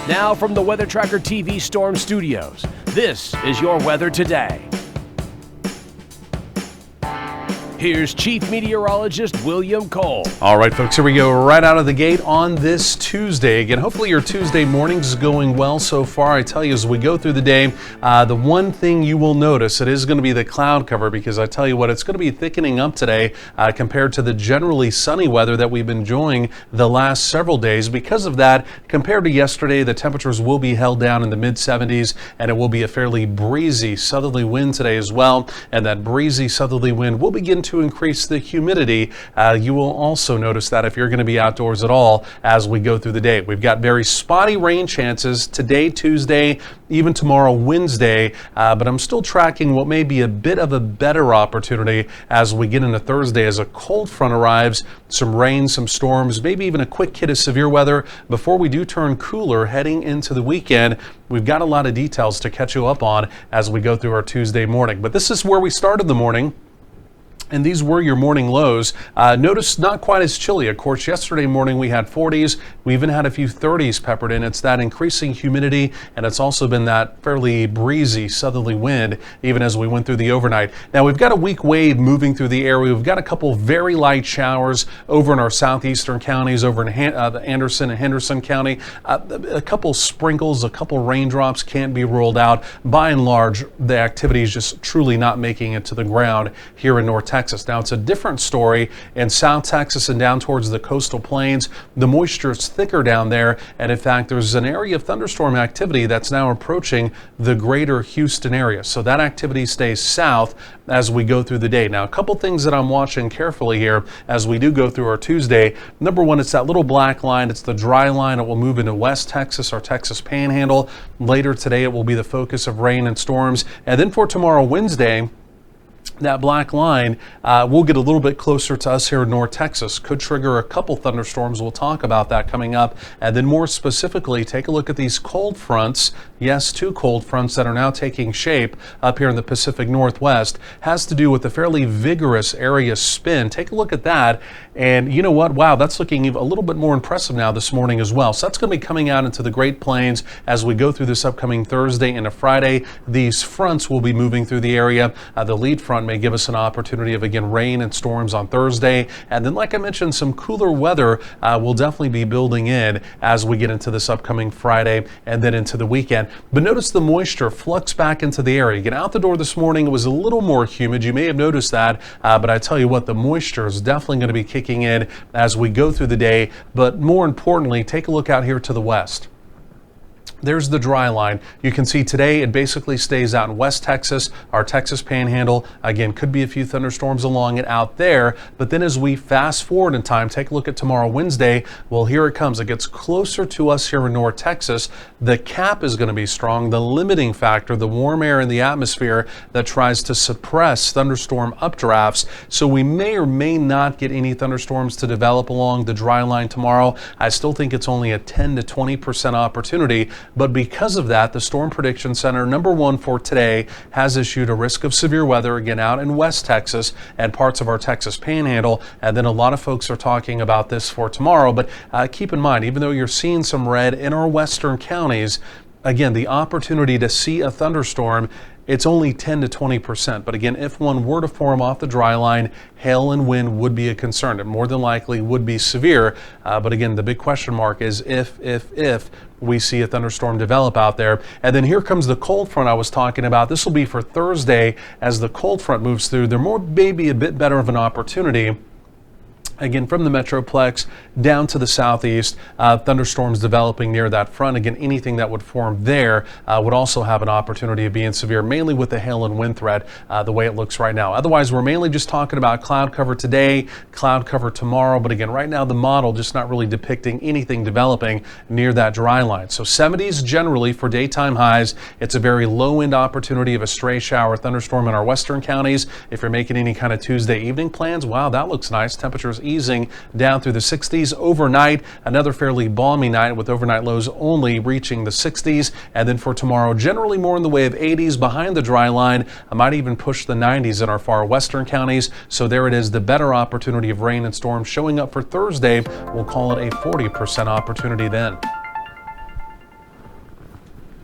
Now from the Weather Tracker TV Storm Studios, this is your weather today. Here's Chief Meteorologist William Cole. All right, folks, here we go right out of the gate on this Tuesday. Again, hopefully your Tuesday morning's going well so far. I tell you, as we go through the day, the one thing you will notice, it is going to be the cloud cover, because I tell you what, it's going to be thickening up today compared to the generally sunny weather that we've been enjoying the last several days. Because of that, compared to yesterday, the temperatures will be held down in the mid-70s, and it will be a fairly breezy southerly wind today as well. And that breezy southerly wind will begin to increase the humidity. You will also notice that if you're going to be outdoors at all as we go through the day. We've got very spotty rain chances today, Tuesday, even tomorrow, Wednesday, but I'm still tracking what may be a bit of a better opportunity as we get into Thursday as a cold front arrives, some rain, some storms, maybe even a quick hit of severe weather before we do turn cooler heading into the weekend. We've got a lot of details to catch you up on as we go through our Tuesday morning, but this is where we started the morning. And these were your morning lows. Notice not quite as chilly. Of course, yesterday morning we had 40s. We even had a few 30s peppered in. It's that increasing humidity, and it's also been that fairly breezy southerly wind even as we went through the overnight. Now we've got a weak wave moving through the area. We've got a couple very light showers over in our southeastern counties, over in Anderson and Henderson County. A couple sprinkles, a couple raindrops can't be ruled out. By and large, the activity is just truly not making it to the ground here in North Texas. Now it's a different story in South Texas and down towards the coastal plains. The moisture is thicker down there, and in fact there's an area of thunderstorm activity that's now approaching the greater Houston area. So that activity stays south as we go through the day. Now a couple things that I'm watching carefully here as we do go through our Tuesday. Number one, it's that little black line. It's the dry line. It will move into West Texas, our Texas Panhandle. Later today it will be the focus of rain and storms. And then for tomorrow, Wednesday, that black line will get a little bit closer to us here in North Texas. Could trigger a couple thunderstorms. We'll talk about that coming up. And then more specifically, take a look at these cold fronts. Yes, two cold fronts that are now taking shape up here in the Pacific Northwest. Has to do with a fairly vigorous area spin. Take a look at that. And you know what? Wow, that's looking a little bit more impressive now this morning as well. So that's going to be coming out into the Great Plains as we go through this upcoming Thursday and a Friday. These fronts will be moving through the area. The lead front may give us an opportunity of, again, rain and storms on Thursday. And then, like I mentioned, some cooler weather will definitely be building in as we get into this upcoming Friday and then into the weekend. But notice the moisture flux back into the area. Get out the door this morning, it was a little more humid. You may have noticed that, but I tell you what, the moisture is definitely going to be kicking in as we go through the day. But more importantly, take a look out here to the west. There's the dry line. You can see today it basically stays out in West Texas, our Texas Panhandle. Again, could be a few thunderstorms along it out there. But then as we fast forward in time, take a look at tomorrow, Wednesday. Well, here it comes. It gets closer to us here in North Texas. The cap is going to be strong. The limiting factor, the warm air in the atmosphere that tries to suppress thunderstorm updrafts. So we may or may not get any thunderstorms to develop along the dry line tomorrow. I still think it's only a 10 to 20% opportunity. But because of that, the Storm Prediction Center, number one for today, has issued a risk of severe weather again out in West Texas and parts of our Texas Panhandle. And then a lot of folks are talking about this for tomorrow. But keep in mind, even though you're seeing some red in our western counties, again, the opportunity to see a thunderstorm, it's only 10 to 20%. But again, if one were to form off the dry line, hail and wind would be a concern. It more than likely would be severe. But again, the big question mark is if we see a thunderstorm develop out there. And then here comes the cold front I was talking about. This will be for Thursday as the cold front moves through. There may be a bit better of an opportunity. Again, from the Metroplex down to the southeast, thunderstorms developing near that front. Again, anything that would form there would also have an opportunity of being severe, mainly with the hail and wind threat the way it looks right now. Otherwise, we're mainly just talking about cloud cover today, cloud cover tomorrow. But again, right now the model just not really depicting anything developing near that dry line. So 70s generally for daytime highs. It's a very low end opportunity of a stray shower thunderstorm in our western counties. If you're making any kind of Tuesday evening plans, wow, that looks nice. Temperatures easing down through the 60s overnight. Another fairly balmy night with overnight lows only reaching the 60s. And then for tomorrow, generally more in the way of 80s behind the dry line. I might even push the 90s in our far western counties. So there it is, the better opportunity of rain and storms showing up for Thursday. We'll call it a 40% opportunity then.